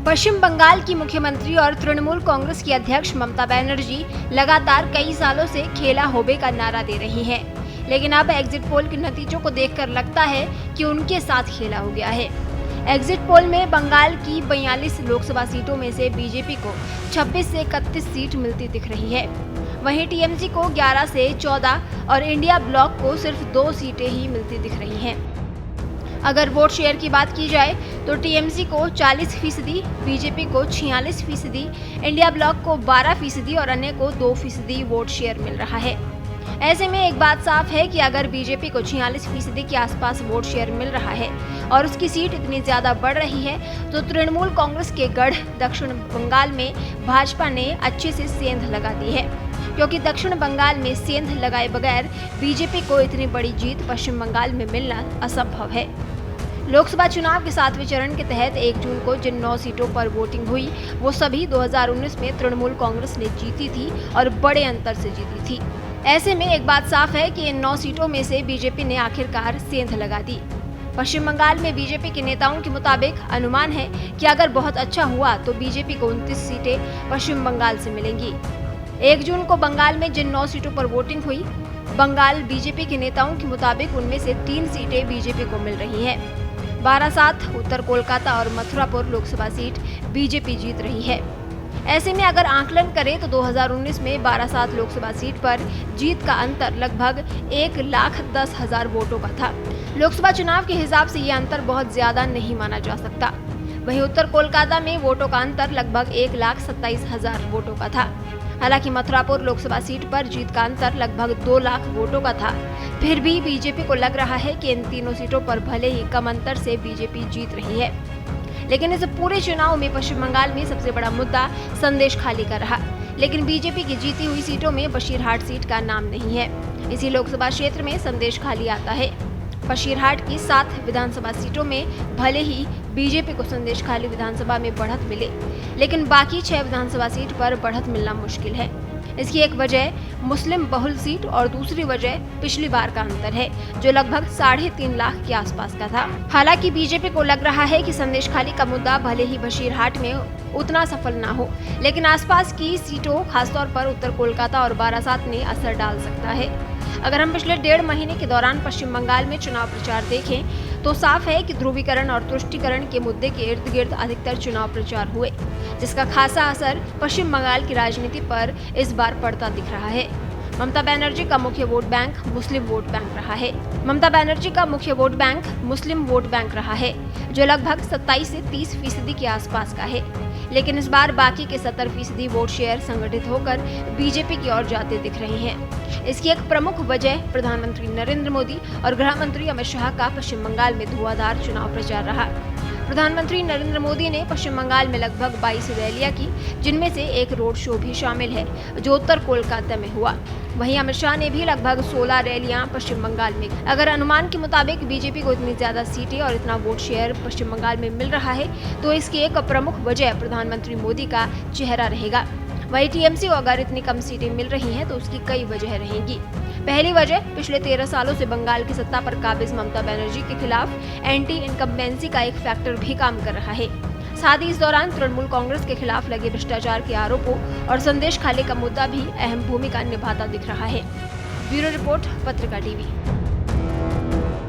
पश्चिम बंगाल की मुख्यमंत्री और तृणमूल कांग्रेस की अध्यक्ष ममता बनर्जी लगातार कई सालों से खेला होबे का नारा दे रही हैं, लेकिन अब एग्जिट पोल के नतीजों को देखकर लगता है कि उनके साथ खेला हो गया है। एग्जिट पोल में बंगाल की 42 लोकसभा सीटों में से बीजेपी को 26 से 31 सीट मिलती दिख रही है। वहीं टीएमसी को 11 से 14 और इंडिया ब्लॉक को सिर्फ 2 सीटें ही मिलती दिख रही हैं। अगर वोट शेयर की बात की जाए तो टीएमसी को 40%, बीजेपी को 46%, इंडिया ब्लॉक को 12% और अन्य को 2% वोट शेयर मिल रहा है। ऐसे में एक बात साफ है कि अगर बीजेपी को 46% के आसपास वोट शेयर मिल रहा है और उसकी सीट इतनी ज्यादा बढ़ रही है, तो तृणमूल कांग्रेस के गढ़ दक्षिण बंगाल में भाजपा ने अच्छे से सेंध लगा दी है, क्योंकि दक्षिण बंगाल में सेंध लगाए बगैर बीजेपी को इतनी बड़ी जीत पश्चिम बंगाल में मिलना असंभव है। लोकसभा चुनाव के 7वें चरण के तहत 1 जून को जिन 9 सीटों पर वोटिंग हुई, वो सभी 2019 में तृणमूल कांग्रेस ने जीती थी और बड़े अंतर से जीती थी। ऐसे में एक बात साफ है कि इन 9 सीटों में से बीजेपी ने आखिरकार सेंध लगा दी। पश्चिम बंगाल में बीजेपी के नेताओं के मुताबिक अनुमान है कि अगर बहुत अच्छा हुआ तो बीजेपी को 29 सीटें पश्चिम बंगाल से मिलेंगी। 1 जून को बंगाल में जिन 9 सीटों पर वोटिंग हुई, बंगाल बीजेपी के नेताओं के मुताबिक उनमें से 3 सीटें बीजेपी को मिल रही हैं। बारासात, उत्तर कोलकाता और मथुरापुर लोकसभा सीट बीजेपी जीत रही है। ऐसे में अगर आकलन करें तो 2019 में बारासात लोकसभा सीट पर जीत का अंतर लगभग 1,10,000 वोटों का था। लोकसभा चुनाव के हिसाब से ये अंतर बहुत ज्यादा नहीं माना जा सकता। वहीं उत्तर कोलकाता में वोटों का अंतर लगभग 1,27,000 वोटों का था। हालांकि मथुरापुर लोकसभा सीट पर जीत का अंतर लगभग 2 लाख वोटों का था। फिर भी बीजेपी को लग रहा है कि इन तीनों सीटों पर भले ही कम अंतर से बीजेपी जीत रही है, लेकिन इस पूरे चुनाव में पश्चिम बंगाल में सबसे बड़ा मुद्दा संदेशखाली का रहा। लेकिन बीजेपी की जीती हुई सीटों में बशीरहाट सीट का नाम नहीं है। इसी लोकसभा क्षेत्र में संदेशखाली आता है। बशीरहाट की 7 विधानसभा सीटों में भले ही बीजेपी को संदेशखाली विधानसभा में बढ़त मिले, लेकिन बाकी 6 विधानसभा सीट पर बढ़त मिलना मुश्किल है। इसकी एक वजह मुस्लिम बहुल सीट और दूसरी वजह पिछली बार का अंतर है, जो लगभग 3.5 लाख के आसपास का था। हालांकि बीजेपी को लग रहा है कि संदेशखाली का मुद्दा भले ही बशीरहाट में उतना सफल ना हो, लेकिन आसपास की सीटों, खासतौर पर उत्तर कोलकाता और बारासात में असर डाल सकता है। अगर हम पिछले 1.5 महीने के दौरान पश्चिम बंगाल में चुनाव प्रचार देखें तो साफ है कि ध्रुवीकरण और तुष्टीकरण के मुद्दे के इर्द गिर्द अधिकतर चुनाव प्रचार हुए, जिसका खासा असर पश्चिम बंगाल की राजनीति पर इस बार पड़ता दिख रहा है। ममता बनर्जी का मुख्य वोट बैंक मुस्लिम वोट बैंक रहा है। ममता बनर्जी का मुख्य वोट बैंक मुस्लिम वोट बैंक रहा है, जो लगभग 27 से 30% के आसपास का है। लेकिन इस बार बाकी के 70% वोट शेयर संगठित होकर बीजेपी की ओर जाते दिख रहे हैं। इसकी एक प्रमुख वजह प्रधानमंत्री नरेंद्र मोदी और गृह मंत्री अमित शाह का पश्चिम बंगाल में धुआंधार चुनाव प्रचार रहा। प्रधानमंत्री नरेंद्र मोदी ने पश्चिम बंगाल में लगभग 22 रैलियां की, जिनमें से एक रोड शो भी शामिल है, जो उत्तर कोलकाता में हुआ। वहीं अमित शाह ने भी लगभग 16 रैलियां पश्चिम बंगाल में। अगर अनुमान के मुताबिक बीजेपी को इतनी ज्यादा सीटें और इतना वोट शेयर पश्चिम बंगाल में मिल रहा है, तो इसकी एक प्रमुख वजह प्रधानमंत्री मोदी का चेहरा रहेगा। वहीं टीएमसी को अगर इतनी कम सीटें मिल रही हैं तो उसकी कई वजह रहेंगी। पहली वजह, पिछले 13 सालों से बंगाल की सत्ता पर काबिज ममता बनर्जी के खिलाफ एंटी इनकम्बेंसी का एक फैक्टर भी काम कर रहा है। साथ ही इस दौरान तृणमूल कांग्रेस के खिलाफ लगे भ्रष्टाचार के आरोपों और संदेशखाली का मुद्दा भी अहम भूमिका निभाता दिख रहा है। ब्यूरो रिपोर्ट, पत्रिका टीवी।